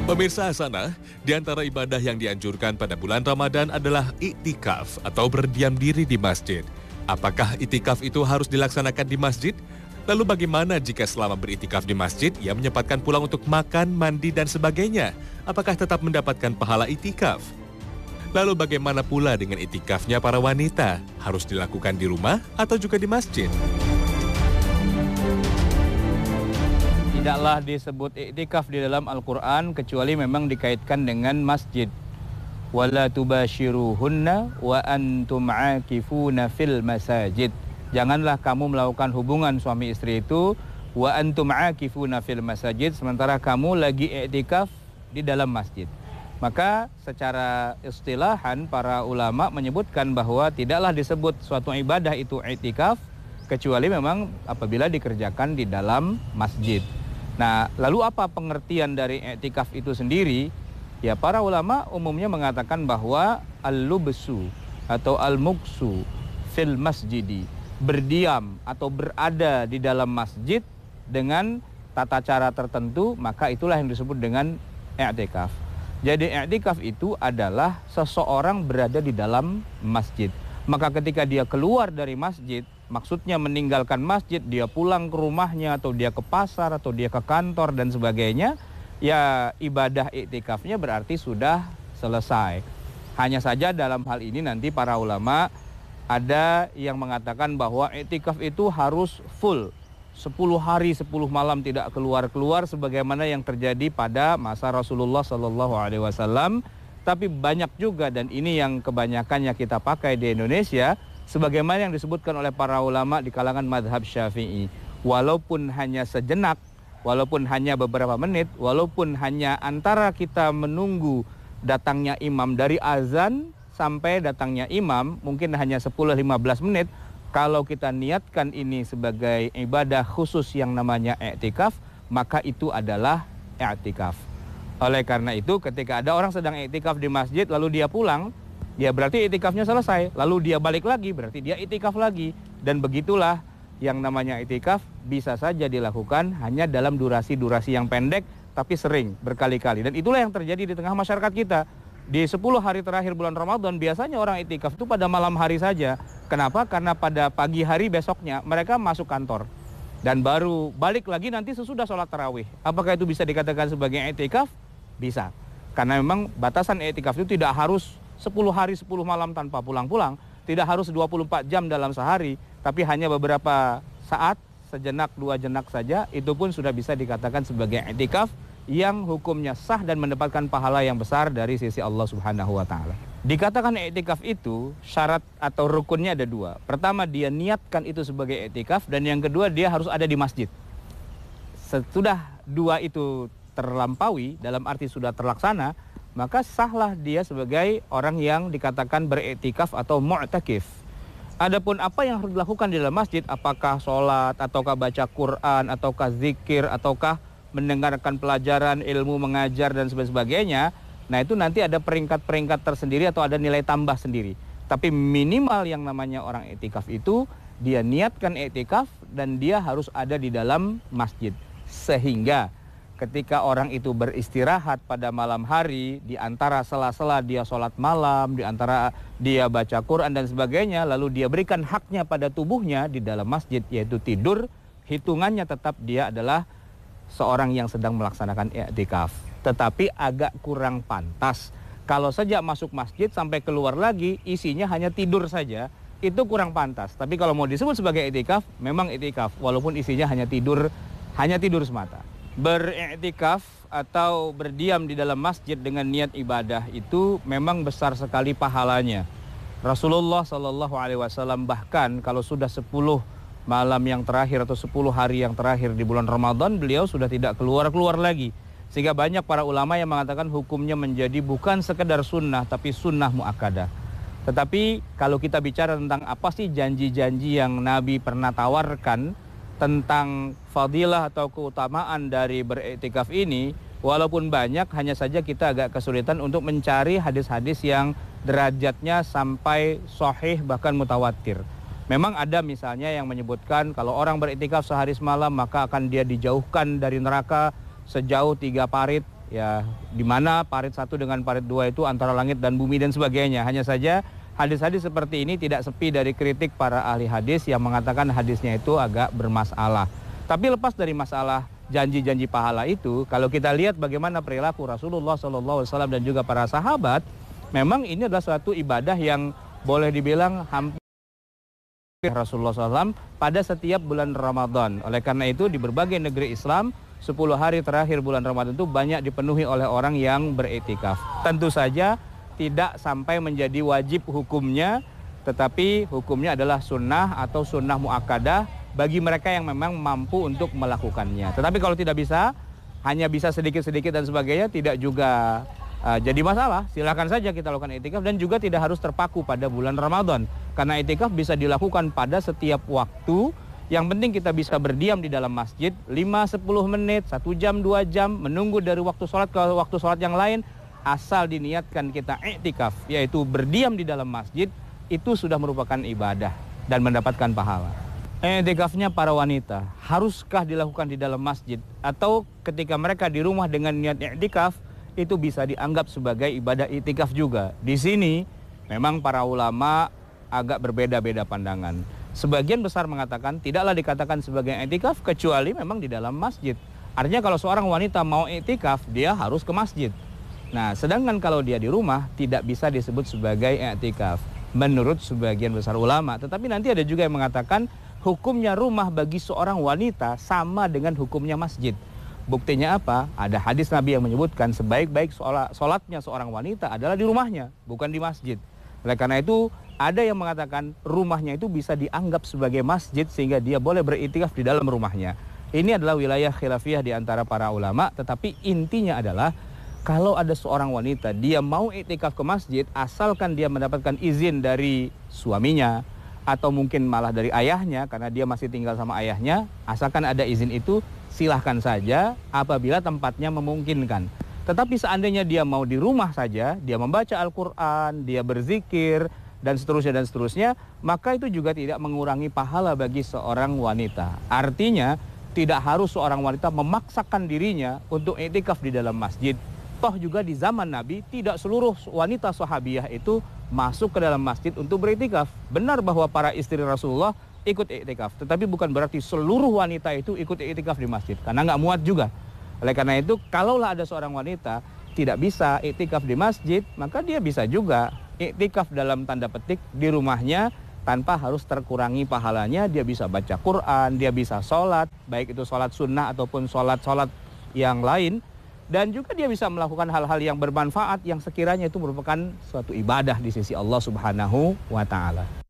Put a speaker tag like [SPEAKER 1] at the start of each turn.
[SPEAKER 1] Pemirsa Hasanah, di antara ibadah yang dianjurkan pada bulan Ramadan adalah iktikaf atau berdiam diri di masjid. Apakah iktikaf itu harus dilaksanakan di masjid? Lalu bagaimana jika selama beriktikaf di masjid, ia menyempatkan pulang untuk makan, mandi, dan sebagainya? Apakah tetap mendapatkan pahala iktikaf? Lalu bagaimana pula dengan iktikafnya para wanita? Harus dilakukan di rumah atau juga di masjid?
[SPEAKER 2] Tidaklah disebut iktikaf di dalam Al-Quran kecuali memang dikaitkan dengan masjid. Wala tubashiruhunna wa antum aakifuna fil masajid. Janganlah kamu melakukan hubungan suami istri itu wa antum aakifuna fil masajid sementara kamu lagi iktikaf di dalam masjid. Maka secara istilahan para ulama menyebutkan bahwa tidaklah disebut suatu ibadah itu iktikaf kecuali memang apabila dikerjakan di dalam masjid. Nah, lalu apa pengertian dari iktikaf itu sendiri? Ya, para ulama umumnya mengatakan bahwa al-lubsu atau al-muksu fil masjidi, berdiam atau berada di dalam masjid dengan tata cara tertentu, maka itulah yang disebut dengan iktikaf. Jadi iktikaf itu adalah seseorang berada di dalam masjid. Maka ketika dia keluar dari masjid, maksudnya meninggalkan masjid, dia pulang ke rumahnya atau dia ke pasar atau dia ke kantor dan sebagainya, ya ibadah iktikafnya berarti sudah selesai. Hanya saja dalam hal ini nanti para ulama ada yang mengatakan bahwa iktikaf itu harus full 10 hari 10 malam tidak keluar-keluar sebagaimana yang terjadi pada masa Rasulullah SAW. Tapi banyak juga, dan ini yang kebanyakannya kita pakai di Indonesia, sebagaimana yang disebutkan oleh para ulama di kalangan madhab Syafi'i. Walaupun hanya sejenak, walaupun hanya beberapa menit, walaupun hanya antara kita menunggu datangnya imam dari azan sampai datangnya imam, mungkin hanya 10-15 menit, kalau kita niatkan ini sebagai ibadah khusus yang namanya iktikaf, maka itu adalah iktikaf. Oleh karena itu ketika ada orang sedang iktikaf di masjid lalu dia pulang, ya berarti iktikafnya selesai. Lalu dia balik lagi berarti dia iktikaf lagi. Dan begitulah yang namanya iktikaf bisa saja dilakukan hanya dalam durasi-durasi yang pendek tapi sering berkali-kali. Dan itulah yang terjadi di tengah masyarakat kita. Di 10 hari terakhir bulan Ramadan biasanya orang iktikaf itu pada malam hari saja. Kenapa? Karena pada pagi hari besoknya mereka masuk kantor. Dan baru balik lagi nanti sesudah sholat tarawih. Apakah itu bisa dikatakan sebagai iktikaf? Bisa. Karena memang batasan iktikaf itu tidak harus 10 hari 10 malam tanpa pulang-pulang, tidak harus 24 jam dalam sehari, tapi hanya beberapa saat, sejenak, 2 jenak saja, itu pun sudah bisa dikatakan sebagai iktikaf yang hukumnya sah dan mendapatkan pahala yang besar dari sisi Allah Subhanahu wa taala. Dikatakan iktikaf itu syarat atau rukunnya ada 2. Pertama, dia niatkan itu sebagai iktikaf, dan yang kedua dia harus ada di masjid. Sesudah 2 itu terlampaui, dalam arti sudah terlaksana, maka sahlah dia sebagai orang yang dikatakan beriktikaf atau mu'takif. Adapun apa yang harus dilakukan di dalam masjid, apakah sholat, ataukah baca Quran, ataukah zikir, ataukah mendengarkan pelajaran, ilmu, mengajar, dan sebagainya, nah itu nanti ada peringkat-peringkat tersendiri atau ada nilai tambah sendiri. Tapi minimal yang namanya orang iktikaf itu, dia niatkan iktikaf dan dia harus ada di dalam masjid. Sehingga ketika orang itu beristirahat pada malam hari, di antara sela-sela dia sholat malam, di antara dia baca Quran dan sebagainya, lalu dia berikan haknya pada tubuhnya di dalam masjid, yaitu tidur, hitungannya tetap dia adalah seorang yang sedang melaksanakan iktikaf. Tetapi agak kurang pantas. Kalau sejak masuk masjid sampai keluar lagi, isinya hanya tidur saja, itu kurang pantas. Tapi kalau mau disebut sebagai iktikaf, memang iktikaf, walaupun isinya hanya tidur semata. Beriktikaf atau berdiam di dalam masjid dengan niat ibadah itu memang besar sekali pahalanya. Rasulullah SAW bahkan kalau sudah 10 malam yang terakhir atau 10 hari yang terakhir di bulan Ramadan, beliau sudah tidak keluar-keluar lagi. Sehingga banyak para ulama yang mengatakan hukumnya menjadi bukan sekedar sunnah tapi sunnah muakkadah. Tetapi kalau kita bicara tentang apa sih janji-janji yang Nabi pernah tawarkan tentang fadilah atau keutamaan dari beriktikaf ini, walaupun banyak, hanya saja kita agak kesulitan untuk mencari hadis-hadis yang derajatnya sampai sahih bahkan mutawatir. Memang ada misalnya yang menyebutkan kalau orang beriktikaf sehari semalam maka akan dia dijauhkan dari neraka sejauh 3 parit, ya di mana parit 1 dengan parit 2 itu antara langit dan bumi dan sebagainya. Hanya saja hadis-hadis seperti ini tidak sepi dari kritik para ahli hadis yang mengatakan hadisnya itu agak bermasalah. Tapi lepas dari masalah janji-janji pahala itu, kalau kita lihat bagaimana perilaku Rasulullah SAW dan juga para sahabat, memang ini adalah suatu ibadah yang boleh dibilang hampir Rasulullah SAW pada setiap bulan Ramadan. Oleh karena itu di berbagai negeri Islam 10 hari terakhir bulan Ramadan itu banyak dipenuhi oleh orang yang beriktikaf. Tentu saja tidak sampai menjadi wajib hukumnya, tetapi hukumnya adalah sunnah atau sunnah muakkadah bagi mereka yang memang mampu untuk melakukannya. Tetapi kalau tidak bisa, hanya bisa sedikit-sedikit dan sebagainya, tidak juga jadi masalah. Silakan saja kita lakukan iktikaf dan juga tidak harus terpaku pada bulan Ramadan. Karena iktikaf bisa dilakukan pada setiap waktu. Yang penting kita bisa berdiam di dalam masjid 5-10 menit, 1 jam, 2 jam, menunggu dari waktu sholat ke waktu sholat yang lain. Asal diniatkan kita iktikaf, yaitu berdiam di dalam masjid, itu sudah merupakan ibadah dan mendapatkan pahala. Iktikafnya para wanita, haruskah dilakukan di dalam masjid? Atau ketika mereka di rumah dengan niat iktikaf, itu bisa dianggap sebagai ibadah iktikaf juga. Di sini memang para ulama agak berbeda-beda pandangan. Sebagian besar mengatakan tidaklah dikatakan sebagai iktikaf kecuali memang di dalam masjid. Artinya kalau seorang wanita mau iktikaf, dia harus ke masjid. Nah, sedangkan kalau dia di rumah tidak bisa disebut sebagai iktikaf menurut sebagian besar ulama. Tetapi nanti ada juga yang mengatakan hukumnya rumah bagi seorang wanita sama dengan hukumnya masjid. Buktinya apa? Ada hadis Nabi yang menyebutkan sebaik-baik sholatnya seorang wanita adalah di rumahnya, bukan di masjid. Oleh karena itu, ada yang mengatakan rumahnya itu bisa dianggap sebagai masjid sehingga dia boleh beriktikaf di dalam rumahnya. Ini adalah wilayah khilafiyah di antara para ulama, tetapi intinya adalah kalau ada seorang wanita, dia mau iktikaf ke masjid, asalkan dia mendapatkan izin dari suaminya, atau mungkin malah dari ayahnya, karena dia masih tinggal sama ayahnya, asalkan ada izin itu, silahkan saja apabila tempatnya memungkinkan. Tetapi seandainya dia mau di rumah saja, dia membaca Al-Quran, dia berzikir, dan seterusnya, maka itu juga tidak mengurangi pahala bagi seorang wanita. Artinya, tidak harus seorang wanita memaksakan dirinya untuk iktikaf di dalam masjid. Toh juga di zaman Nabi, tidak seluruh wanita sahabiyah itu masuk ke dalam masjid untuk beriktikaf. Benar bahwa para istri Rasulullah ikut iktikaf, tetapi bukan berarti seluruh wanita itu ikut iktikaf di masjid, karena nggak muat juga. Oleh karena itu, kalaulah ada seorang wanita tidak bisa iktikaf di masjid, maka dia bisa juga iktikaf dalam tanda petik di rumahnya tanpa harus terkurangi pahalanya. Dia bisa baca Quran, dia bisa sholat, baik itu sholat sunnah ataupun sholat yang lain. Dan juga dia bisa melakukan hal-hal yang bermanfaat yang sekiranya itu merupakan suatu ibadah di sisi Allah Subhanahu wa Ta'ala.